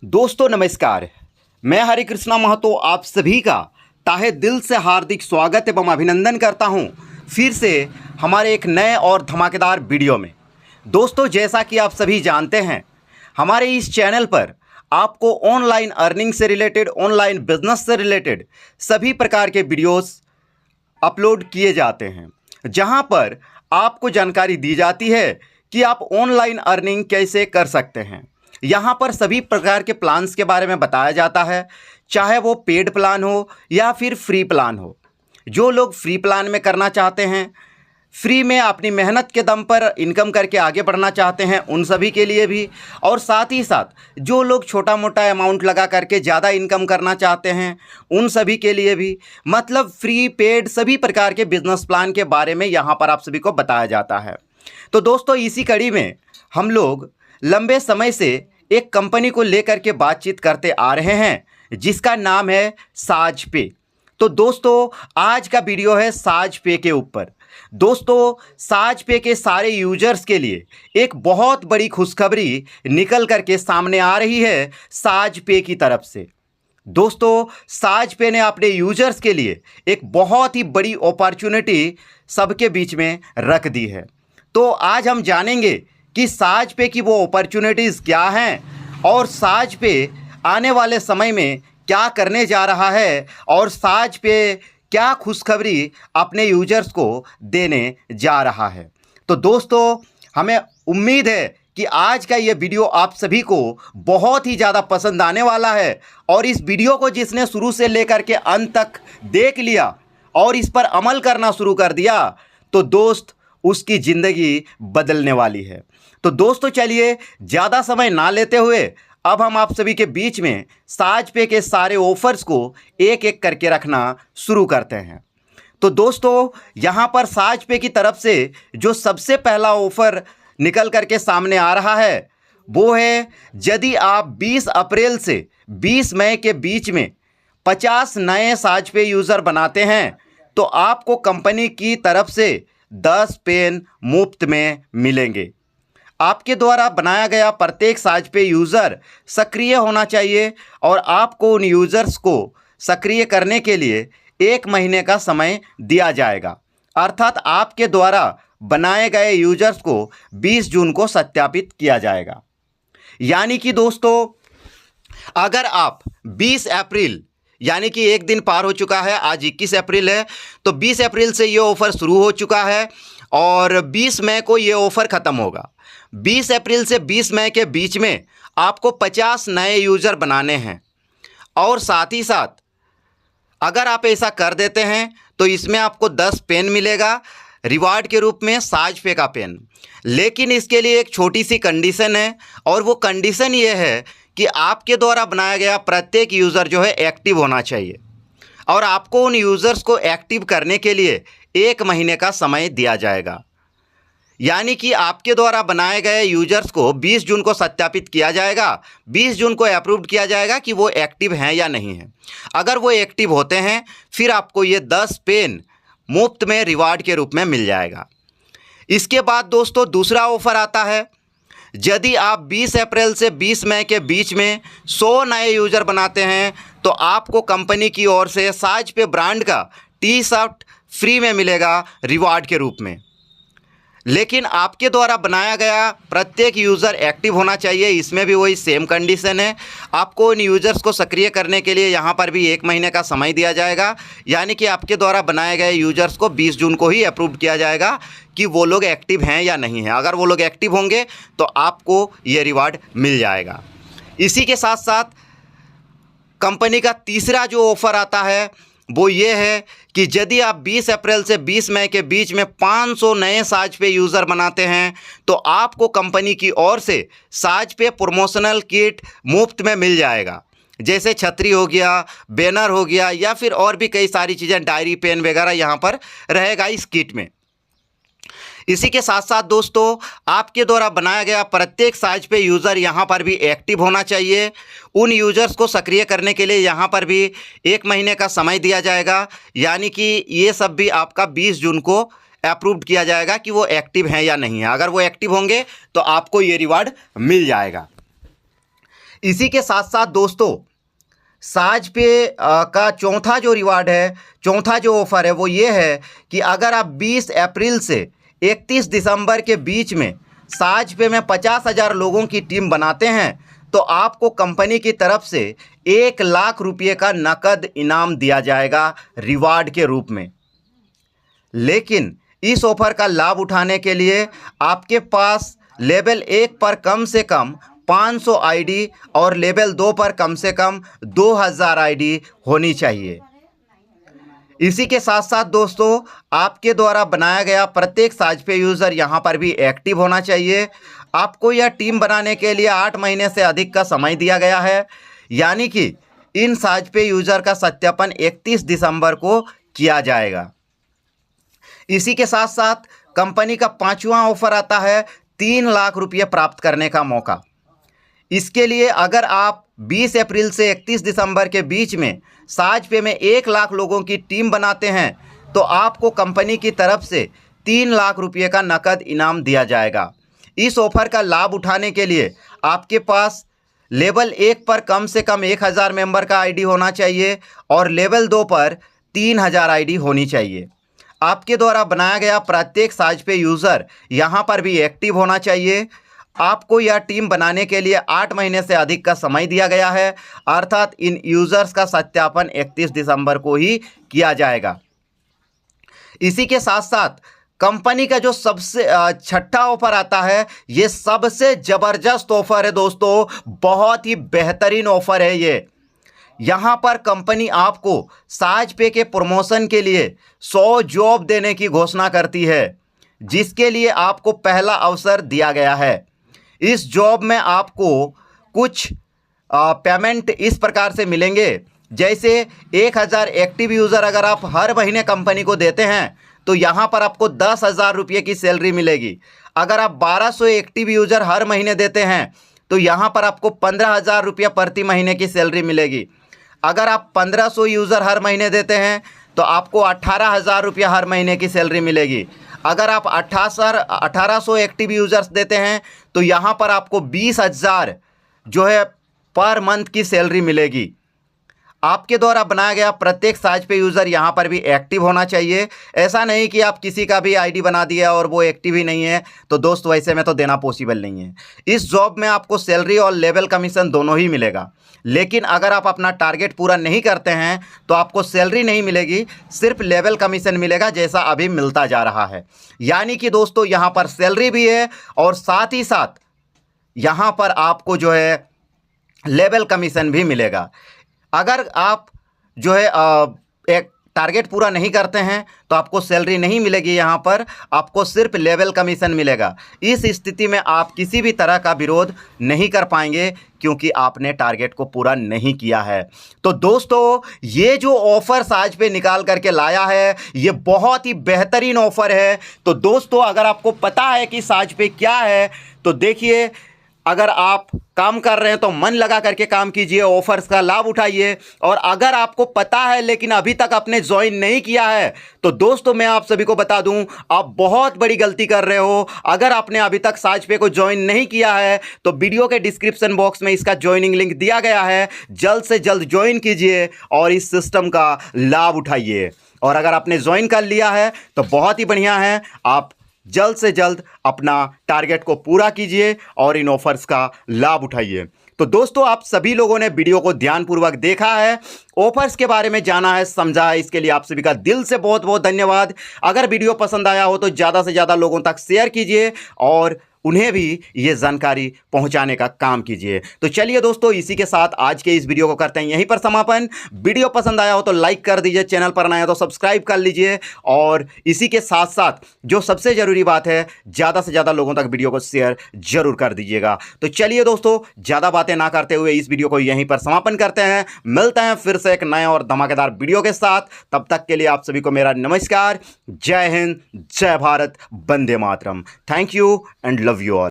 दोस्तों नमस्कार। मैं हरि कृष्णा महतो आप सभी का ताहे दिल से हार्दिक स्वागत एवं अभिनंदन करता हूं फिर से हमारे एक नए और धमाकेदार वीडियो में। दोस्तों जैसा कि आप सभी जानते हैं, हमारे इस चैनल पर आपको ऑनलाइन अर्निंग से रिलेटेड, ऑनलाइन बिजनेस से रिलेटेड सभी प्रकार के वीडियोस अपलोड किए जाते हैं, जहां पर आपको जानकारी दी जाती है कि आप ऑनलाइन अर्निंग कैसे कर सकते हैं। यहाँ पर सभी प्रकार के प्लान्स के बारे में बताया जाता है, चाहे वो पेड प्लान हो या फिर फ्री प्लान हो। जो लोग फ्री प्लान में करना चाहते हैं, फ्री में अपनी मेहनत के दम पर इनकम करके आगे बढ़ना चाहते हैं, उन सभी के लिए भी, और साथ ही साथ जो लोग छोटा मोटा अमाउंट लगा करके ज़्यादा इनकम करना चाहते हैं, उन सभी के लिए भी, मतलब फ्री पेड सभी प्रकार के बिजनेस प्लान के बारे में यहाँ पर आप सभी को बताया जाता है। तो दोस्तों इसी कड़ी में हम लोग लंबे समय से एक कंपनी को लेकर के बातचीत करते आ रहे हैं, जिसका नाम है साज पे। तो दोस्तों आज का वीडियो है साज पे के ऊपर। दोस्तों साज पे के सारे यूजर्स के लिए एक बहुत बड़ी खुशखबरी निकल करके सामने आ रही है साज पे की तरफ से। दोस्तों साज पे ने अपने यूजर्स के लिए एक बहुत ही बड़ी अपॉर्चुनिटी सबके बीच में रख दी है। तो आज हम जानेंगे कि साज पे की वो अपॉर्चुनिटीज़ क्या हैं और साज पे आने वाले समय में क्या करने जा रहा है और साज पे क्या खुशखबरी अपने यूजर्स को देने जा रहा है। तो दोस्तों हमें उम्मीद है कि आज का ये वीडियो आप सभी को बहुत ही ज़्यादा पसंद आने वाला है, और इस वीडियो को जिसने शुरू से लेकर के अंत तक देख लिया और इस पर अमल करना शुरू कर दिया, तो दोस्त उसकी ज़िंदगी बदलने वाली है। तो दोस्तों चलिए ज़्यादा समय ना लेते हुए अब हम आप सभी के बीच में साज पे के सारे ऑफर्स को एक एक करके रखना शुरू करते हैं। तो दोस्तों यहाँ पर साज पे की तरफ से जो सबसे पहला ऑफ़र निकल करके सामने आ रहा है वो है, यदि आप 20 अप्रैल से 20 मई के बीच में 50 नए साज पे यूज़र बनाते हैं तो आपको कंपनी की तरफ से 10 पेन मुफ्त में मिलेंगे। आपके द्वारा बनाया गया प्रत्येक साज पे यूज़र सक्रिय होना चाहिए और आपको उन यूज़र्स को सक्रिय करने के लिए 1 महीने का समय दिया जाएगा। अर्थात आपके द्वारा बनाए गए यूज़र्स को 20 जून को सत्यापित किया जाएगा। यानी कि दोस्तों अगर आप 20 अप्रैल, यानी कि एक दिन पार हो चुका है, आज 21 अप्रैल है, तो 20 अप्रैल से ये ऑफ़र शुरू हो चुका है और 20 मई को ये ऑफ़र ख़त्म होगा। 20 अप्रैल से 20 मई के बीच में आपको 50 नए यूज़र बनाने हैं, और साथ ही साथ अगर आप ऐसा कर देते हैं तो इसमें आपको 10 पेन मिलेगा रिवार्ड के रूप में, साज पे का पेन। लेकिन इसके लिए एक छोटी सी कंडीशन है, और वो कंडीशन ये है कि आपके द्वारा बनाया गया प्रत्येक यूज़र जो है एक्टिव होना चाहिए, और आपको उन यूज़र्स को एक्टिव करने के लिए 1 महीने का समय दिया जाएगा। यानी कि आपके द्वारा बनाए गए यूजर्स को 20 जून को सत्यापित किया जाएगा, 20 जून को अप्रूव किया जाएगा कि वो एक्टिव हैं या नहीं हैं। अगर वो एक्टिव होते हैं फिर आपको ये 10 पेन मुफ्त में रिवार्ड के रूप में मिल जाएगा। इसके बाद दोस्तों दूसरा ऑफ़र आता है, यदि आप 20 अप्रैल से 20 मई के बीच में 100 नए यूज़र बनाते हैं तो आपको कंपनी की ओर से साज पे ब्रांड का टी शर्ट फ्री में मिलेगा रिवार्ड के रूप में। लेकिन आपके द्वारा बनाया गया प्रत्येक यूज़र एक्टिव होना चाहिए। इसमें भी वही सेम कंडीशन है, आपको उन यूज़र्स को सक्रिय करने के लिए यहाँ पर भी 1 महीने का समय दिया जाएगा। यानी कि आपके द्वारा बनाए गए यूज़र्स को 20 जून को ही अप्रूव किया जाएगा कि वो लोग एक्टिव हैं या नहीं हैं। अगर वो लोग एक्टिव होंगे तो आपको ये रिवार्ड मिल जाएगा। इसी के साथ साथ कंपनी का तीसरा जो ऑफ़र आता है वो ये है कि यदि आप 20 अप्रैल से 20 मई के बीच में 500 नए साज पे यूज़र बनाते हैं तो आपको कंपनी की ओर से साज पे प्रमोशनल किट मुफ्त में मिल जाएगा। जैसे छतरी हो गया, बैनर हो गया, या फिर और भी कई सारी चीज़ें, डायरी पेन वगैरह यहाँ पर रहेगा इस किट में। इसी के साथ साथ दोस्तों आपके द्वारा बनाया गया प्रत्येक साइज पे यूज़र यहाँ पर भी एक्टिव होना चाहिए। उन यूज़र्स को सक्रिय करने के लिए यहाँ पर भी 1 महीने का समय दिया जाएगा। यानी कि ये सब भी आपका 20 जून को अप्रूव्ड किया जाएगा कि वो एक्टिव हैं या नहीं है। अगर वो एक्टिव होंगे तो आपको ये रिवार्ड मिल जाएगा। इसी के साथ साथ दोस्तों साज पे का चौथा जो रिवार्ड है, चौथा जो ऑफ़र है वो ये है कि अगर आप 20 अप्रैल से 31 दिसंबर के बीच में साज पे में 50,000 लोगों की टीम बनाते हैं तो आपको कंपनी की तरफ से 1 लाख रुपये का नकद इनाम दिया जाएगा रिवार्ड के रूप में। लेकिन इस ऑफ़र का लाभ उठाने के लिए आपके पास लेवल 1 पर कम से कम 500 आईडी और लेवल 2 पर कम से कम 2000 आईडी होनी चाहिए। इसी के साथ साथ दोस्तों आपके द्वारा बनाया गया प्रत्येक साजपे यूज़र यहाँ पर भी एक्टिव होना चाहिए। आपको यह टीम बनाने के लिए 8 महीने से अधिक का समय दिया गया है, यानी कि इन साजपे यूज़र का सत्यापन 31 दिसंबर को किया जाएगा। इसी के साथ साथ कंपनी का 5वां ऑफ़र आता है 3 लाख रुपये प्राप्त करने का मौका। इसके लिए अगर आप 20 अप्रैल से 31 दिसंबर के बीच में साजपे में 1 लाख लोगों की टीम बनाते हैं तो आपको कंपनी की तरफ से 3 लाख रुपये का नकद इनाम दिया जाएगा। इस ऑफ़र का लाभ उठाने के लिए आपके पास लेवल 1 पर कम से कम 1000 मेंबर का आईडी होना चाहिए और लेवल 2 पर 3000 आईडी होनी चाहिए। आपके द्वारा बनाया गया प्रत्येक साजपे यूज़र यहाँ पर भी एक्टिव होना चाहिए। आपको यह टीम बनाने के लिए 8 महीने से अधिक का समय दिया गया है, अर्थात इन यूज़र्स का सत्यापन 31 दिसंबर को ही किया जाएगा। इसी के साथ साथ कंपनी का जो सबसे छठा ऑफ़र आता है, ये सबसे ज़बरदस्त ऑफ़र है दोस्तों, बहुत ही बेहतरीन ऑफ़र है ये। यहाँ पर कंपनी आपको साजपे के प्रमोशन के लिए 100 जॉब देने की घोषणा करती है, जिसके लिए आपको पहला अवसर दिया गया है। इस जॉब में आपको कुछ पेमेंट इस प्रकार से मिलेंगे, जैसे 1000 एक्टिव यूज़र अगर आप हर महीने कंपनी को देते हैं तो यहाँ पर आपको 10,000 रुपये की सैलरी मिलेगी। अगर आप 1200 एक्टिव यूज़र हर महीने देते हैं तो यहाँ पर आपको 15,000 रुपये प्रति महीने की सैलरी मिलेगी। अगर आप 1500 यूज़र हर महीने देते हैं तो आपको 18,000 रुपये हर महीने की सैलरी मिलेगी। अगर आप 1800 एक्टिव यूज़र्स देते हैं तो यहाँ पर आपको 20,000 जो है पर मंथ की सैलरी मिलेगी। आपके द्वारा बनाया गया प्रत्येक साजपे यूज़र यहाँ पर भी एक्टिव होना चाहिए। ऐसा नहीं कि आप किसी का भी आईडी बना दिया और वो एक्टिव ही नहीं है, तो दोस्त वैसे में तो देना पॉसिबल नहीं है। इस जॉब में आपको सैलरी और लेवल कमीशन दोनों ही मिलेगा, लेकिन अगर आप अपना टारगेट पूरा नहीं करते हैं तो आपको सैलरी नहीं मिलेगी, सिर्फ लेवल कमीशन मिलेगा, जैसा अभी मिलता जा रहा है। यानी कि दोस्तों यहाँ पर सैलरी भी है और साथ ही साथ यहाँ पर आपको जो है लेवल कमीशन भी मिलेगा। अगर आप जो है एक टारगेट पूरा नहीं करते हैं तो आपको सैलरी नहीं मिलेगी, यहाँ पर आपको सिर्फ लेवल कमीशन मिलेगा। इस स्थिति में आप किसी भी तरह का विरोध नहीं कर पाएंगे क्योंकि आपने टारगेट को पूरा नहीं किया है। तो दोस्तों ये जो ऑफ़र साजपे निकाल करके लाया है ये बहुत ही बेहतरीन ऑफ़र है। तो दोस्तों अगर आपको पता है कि साजपे क्या है तो देखिए, अगर आप काम कर रहे हैं तो मन लगा करके काम कीजिए, ऑफर्स का लाभ उठाइए। और अगर आपको पता है लेकिन अभी तक आपने ज्वाइन नहीं किया है तो दोस्तों मैं आप सभी को बता दूं, आप बहुत बड़ी गलती कर रहे हो। अगर आपने अभी तक साजपे को ज्वाइन नहीं किया है तो वीडियो के डिस्क्रिप्शन बॉक्स में इसका ज्वाइनिंग लिंक दिया गया है, जल्द से जल्द ज्वाइन कीजिए और इस सिस्टम का लाभ उठाइए। और अगर आपने ज्वाइन कर लिया है तो बहुत ही बढ़िया है, आप जल्द से जल्द अपना टारगेट को पूरा कीजिए और इन ऑफर्स का लाभ उठाइए। तो दोस्तों आप सभी लोगों ने वीडियो को ध्यानपूर्वक देखा है, ऑफर्स के बारे में जाना है, समझा है, इसके लिए आप सभी का दिल से बहुत बहुत धन्यवाद। अगर वीडियो पसंद आया हो तो ज़्यादा से ज़्यादा लोगों तक शेयर कीजिए और उन्हें भी ये जानकारी पहुंचाने का काम कीजिए। तो चलिए दोस्तों इसी के साथ आज के इस वीडियो को करते हैं यहीं पर समापन। वीडियो पसंद आया हो तो लाइक कर दीजिए, चैनल पर नया हो तो सब्सक्राइब कर लीजिए और इसी के साथ साथ जो सबसे ज़रूरी बात है, ज़्यादा से ज़्यादा लोगों तक वीडियो को शेयर जरूर कर दीजिएगा। तो चलिए दोस्तों ज़्यादा बातें ना करते हुए इस वीडियो को यहीं पर समापन करते हैं। मिलते हैं फिर से एक नए और धमाकेदार वीडियो के साथ। तब तक के लिए आप सभी को मेरा नमस्कार। जय हिंद, जय भारत, वंदे मातरम। Thank you and love you all.